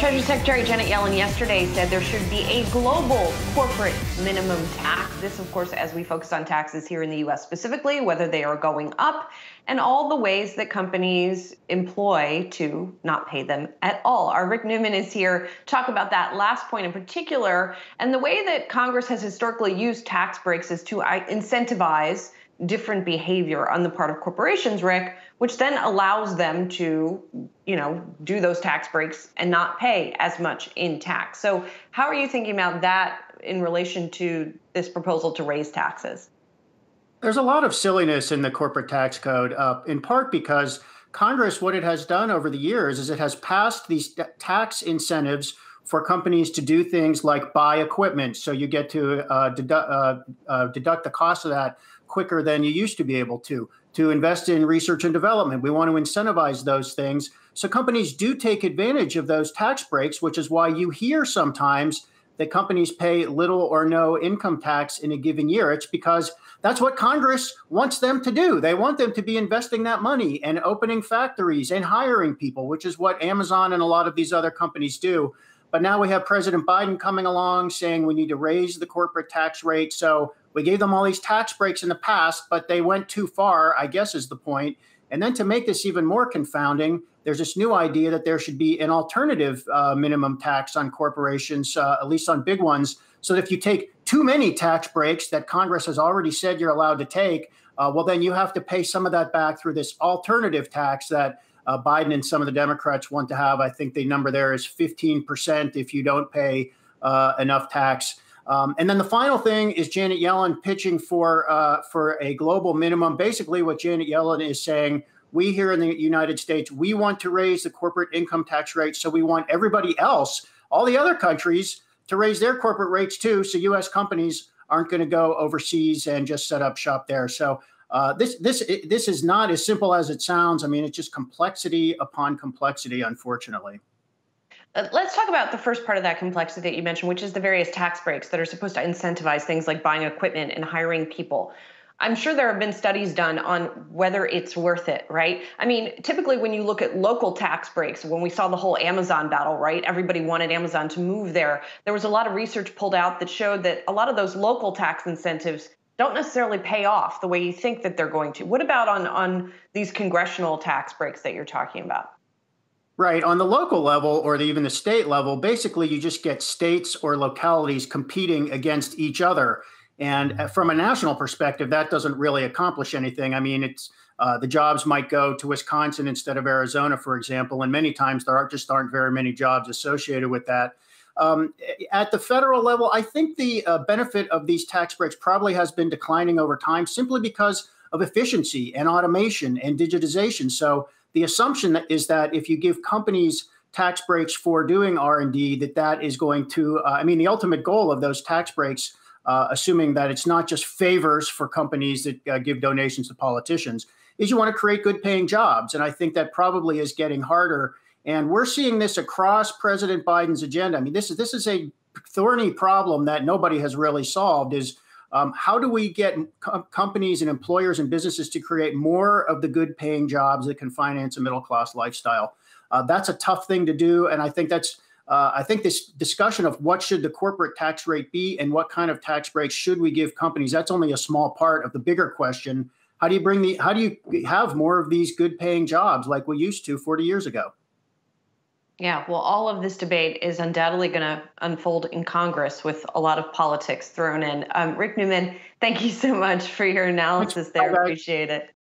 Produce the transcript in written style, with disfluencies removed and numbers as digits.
Treasury Secretary Janet Yellen yesterday said there should be a global corporate minimum tax. This, of course, as we focus on taxes here in the U.S. specifically, whether they are going up and all the ways that companies employ to not pay them at all. Our Rick Newman is here to talk about that last point in particular and the way that Congress has historically used tax breaks is to incentivize different behavior on the part of corporations, Rick, which then allows them to, do those tax breaks and not pay as much in tax. So how are you thinking about that in relation to this proposal to raise taxes? There's a lot of silliness in the corporate tax code, in part because Congress, what it has done over the years is it has passed these tax incentives for companies to do things like buy equipment. So you get to deduct the cost of that quicker than you used to be able to invest in research and development. We want to incentivize those things. So companies do take advantage of those tax breaks, which is why you hear sometimes that companies pay little or no income tax in a given year. It's because that's what Congress wants them to do. They want them to be investing that money and opening factories and hiring people, which is what Amazon and a lot of these other companies do. But now we have President Biden coming along saying we need to raise the corporate tax rate. So we gave them all these tax breaks in the past, but they went too far, I guess is the point. And then to make this even more confounding, there's this new idea that there should be an alternative minimum tax on corporations, at least on big ones. So that if you take too many tax breaks that Congress has already said you're allowed to take, well, then you have to pay some of that back through this alternative tax that Biden and some of the Democrats want to have. I think the number there is 15% if you don't pay enough tax. And then the final thing is Janet Yellen pitching for a global minimum. Basically, what Janet Yellen is saying, we here in the United States, we want to raise the corporate income tax rate. So we want everybody else, all the other countries, to raise their corporate rates too. So U.S. companies aren't going to go overseas and just set up shop there. So this is not as simple as it sounds. I mean, it's just complexity upon complexity, unfortunately. Let's talk about the first part of that complexity that you mentioned, which is the various tax breaks that are supposed to incentivize things like buying equipment and hiring people. I'm sure there have been studies done on whether it's worth it, right? I mean, typically when you look at local tax breaks, when we saw the whole Amazon battle, right? Everybody wanted Amazon to move there. There was a lot of research pulled out that showed that a lot of those local tax incentives don't necessarily pay off the way you think that they're going to. What about on these congressional tax breaks that you're talking about? Right. On the local level or even the state level, basically you just get states or localities competing against each other. And from a national perspective, that doesn't really accomplish anything. I mean, it's the jobs might go to Wisconsin instead of Arizona, for example. And many times there aren't very many jobs associated with that. At the federal level, I think the benefit of these tax breaks probably has been declining over time simply because of efficiency and automation and digitization. So the assumption is that if you give companies tax breaks for doing R&D, that is going to, the ultimate goal of those tax breaks, assuming that it's not just favors for companies that give donations to politicians, is you want to create good paying jobs. And I think that probably is getting harder. And we're seeing this across President Biden's agenda. I mean, this is a thorny problem that nobody has really solved is how do we get companies and employers and businesses to create more of the good paying jobs that can finance a middle class lifestyle? That's a tough thing to do. And I think this discussion of what should the corporate tax rate be and what kind of tax breaks should we give companies, that's only a small part of the bigger question. How do you have more of these good paying jobs like we used to 40 years ago? Yeah, well, all of this debate is undoubtedly going to unfold in Congress with a lot of politics thrown in. Rick Newman, thank you so much for your analysis there. Appreciate it.